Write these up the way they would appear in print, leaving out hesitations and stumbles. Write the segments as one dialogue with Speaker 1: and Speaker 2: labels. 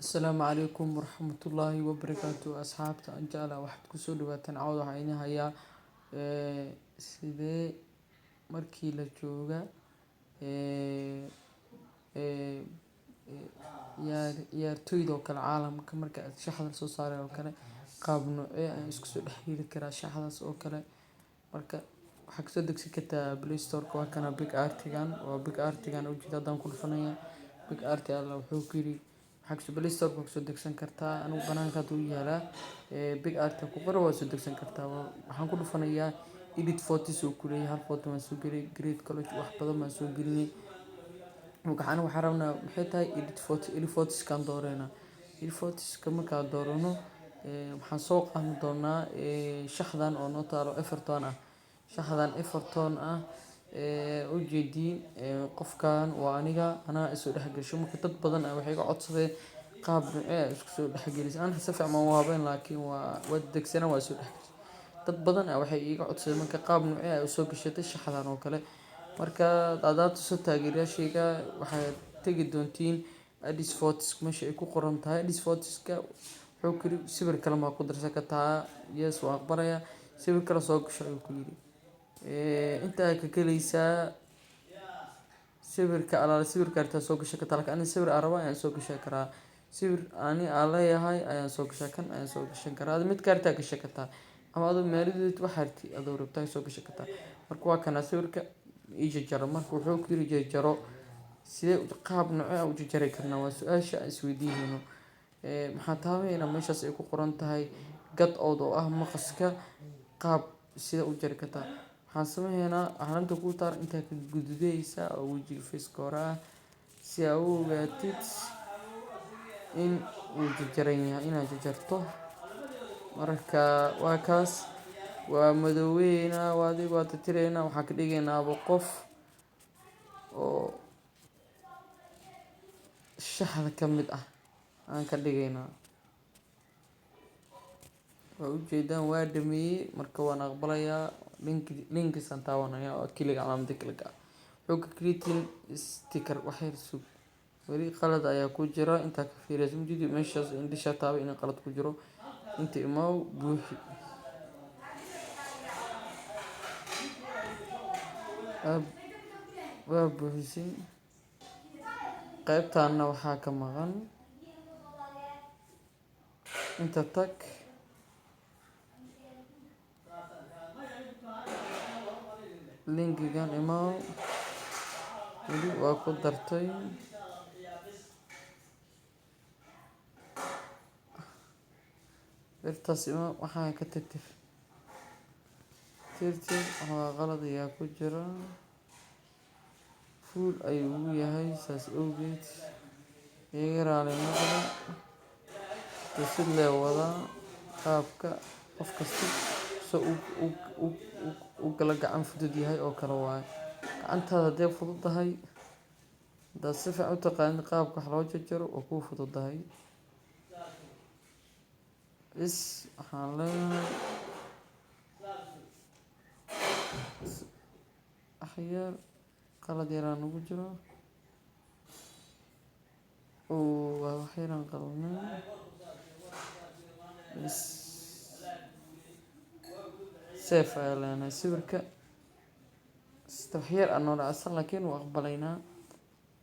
Speaker 1: Asalaamu calaykum waraxmatullaahi wabarakaatu asxaabta aan jeclahay waxaad kusoo dhawaataan cawda waxaa idin hayaa sidee markii la jooga ee ee ciyaartoyda oo kale caalamka marka shaxda soo saaray oo kale qaab noocee ayaan isku soo dhex heli karaa shaxdaas oo kale marka waxaa kasoo degsi kartaa play store waa kana big artigan waa big artigan ujeeda haddaan ku dhufanaya big arti alla wuxuu ku yiri waxaa play store kasoo degsan kartaa anigu banaanka haduu yaalaa big arti ku qoro waa soo degsan kartaa waxaan ku dhufanayaa edit photos uu ku leeyahay hal photo waan soo geliyay grade college wax badan baan soo gelinay waxaan rabnaa maxay tahay edit photos kan dooranaa edit photos ka markaa doorano waxaan soo qaadan doonaa shaxdan oo noo taalo Everton ah shaxdan Everton ah ujeediin qofkan waa aniga anaa isoo dhex gasho marka dad badan waxay iga codsadeen qaab noocee isku soo dhex gelisay aan si fiican u habeyn laakiin waa degsana waa soo dhex gashay dad badan waxay iga codsadeen marka qaab noocee ay soo gashatay shaxdan oo kale marka hadaad soo taageerayaashayga waxaad tagi doontiin edit photos meesha ay ku qoran tahay edit photos ka wuxuu ku yiri sawir kale ma ku darsan kartaa yes waa aqbalaya sawir kale soo gasho ayuu ku yiri inta ka galaysaa sawirka alaala sawirka arta soo gashay kartaa laakiin aniga sawir araba ayaan soo gashay karaa sawir ani aan leeyahay ayaan soo gashay kan ayaan soo gashan karaa mid ka arta gashay kartaa ama adoo meeladeed waxa arti adoo rabtaa soo gashay kartaa marka waa kana sawirka jaro marka wuxuu ku yiri jaro sidee qaab noocee u jari karnaa waa su'aasha isweydiinayno maxaa taabeena meeshaas ay ku qoran tahay gad oo ah maqaska qaab sida u jari kartaa waxaan sameeynaa calaamada ku taar inta ka gudubeysa oo wajiga face kora si aad u ogaatid in uu jaran yahay inaad jarto marka waa kaas waa madoweyna waa adiga waa tirtireena waxaan ka dhigaynaa qof oo shaxda ka mid ah aan ka dhigaynaa waa ujeedaan waa dhameeyay marka waan aqbalayaa linki san taabanaya oo kiliga calaamada kiliga wuxuu ka creating sticker waxay sug weli qalad ayaa ku jira inta ka fiirayso mujidi meeshaas indhisha taabay in qalad ku jiro inta imaw buuxi waa buuxisay qaybtaana waxaa ka maqan inta tag linkigan imaw weli waa ku dartay birtaas imaw waxaa ka tagtay tirtir waa qalad ayaa ku jira fuul ayuu ugu yahay saas awgeed iga raali noqda si lee wada qaabka qof kasta soo u kala gacan fudud yahay oo kale waaye gacantaada hadday fududahay hadaad si fiican u taqaanid qaabka wax loo jarjaro oo kuu fududahay waxaan leenahay axyaar qalad yaraan ugu jiro waa wax yaraan qaladnay safe ayaa leenahay sawirka waxyar aan noo raacsan laakiin waa aqbalaynaa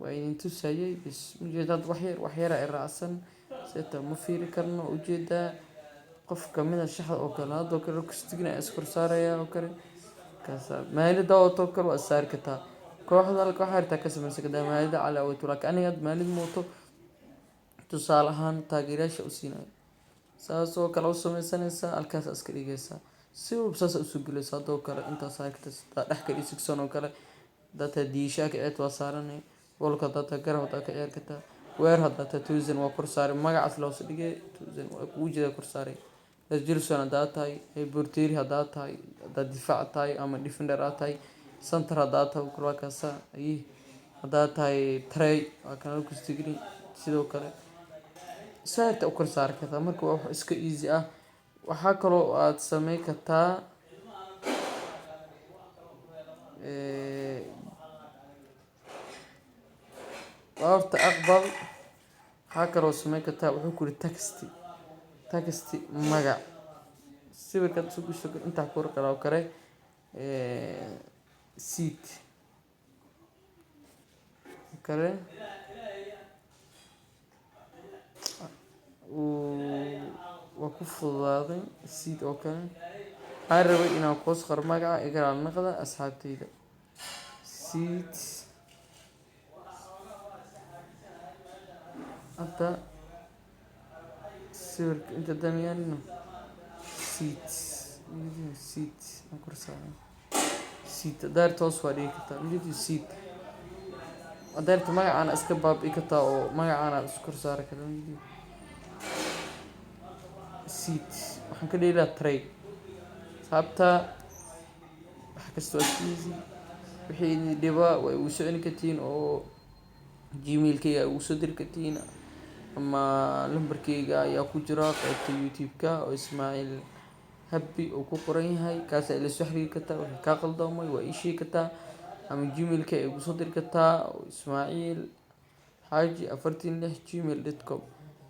Speaker 1: waa idin tusayay bis ujeedaad waxyar ay raacsan seeta ma fiiri karno ujeedaa qof kamid ah shaxda oo kale hadoo kale kustigna iskor saaraya oo kale kaasa maalida oo kale waa saar kartaa kooxda halka waxa arta ka samaysan kartaa maalida cali away tulak aniga maalid mooto tusaale ahaan taageerayaasha u siinayo saas oo kale u samaysanaysa halkaas iska dhigaysa si uu saas u soo gelaysa hadoo kale intaas arkaysa dhex ka dhisigsan oo kale data diisha ka eed waa saaranay walka data garab data ka ciyaar kartaa weer hadda tuusan waa kor saaray magacaas loo soo dhigay tuusan waa ku jeeda kor saaray Jilson haddaad tahay Bortieri haddaad tahay haddaad difaac tahay ama defender aad tahay center haddaad tahay kula kaasa haddaad tahay Trey waa kana ku stigri sidoo kale saarta u kor saari kartaa marka wax iska easy ah waxaa kaloo aad sameyn kartaa horta aqbal waxaa kaloo sameyn kartaa wuxuu ku yiri text magac sawirka soo gudbisho intaa ku kala oo kale seat kale waa ku fududaaday seat oo kale waxaan rabay inaan qoos qor magaca igala naqda asxaabteyda seat hadda sawirka inta damiyano seat aan kursaaday seat daarta hoos waa dhigi kartaa seat daarta magacaan iska baabi'i kartaa oo magacaan isku kor saari kartaa seat waxaan ka dhigi lahaa tray sababta wax kasta waa easy wixii idin dhiba way ugu soo celin kartiin oo gmailkayga ugu soo diri kartiin ama lambarkayga ayaa ku jira qaybta youtube-ka oo Ismaaciil Happy oo ku qoran yahay kaas ila soo xiriiri kartaa wixii kaa qaldoomay waa ii sheegi kartaa ama gmailka ay ugu soo diri kartaa Ismaaciil Haji 46 gmail.com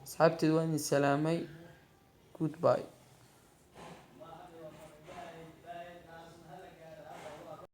Speaker 1: asxaabteed waan idin salaamay goodbye.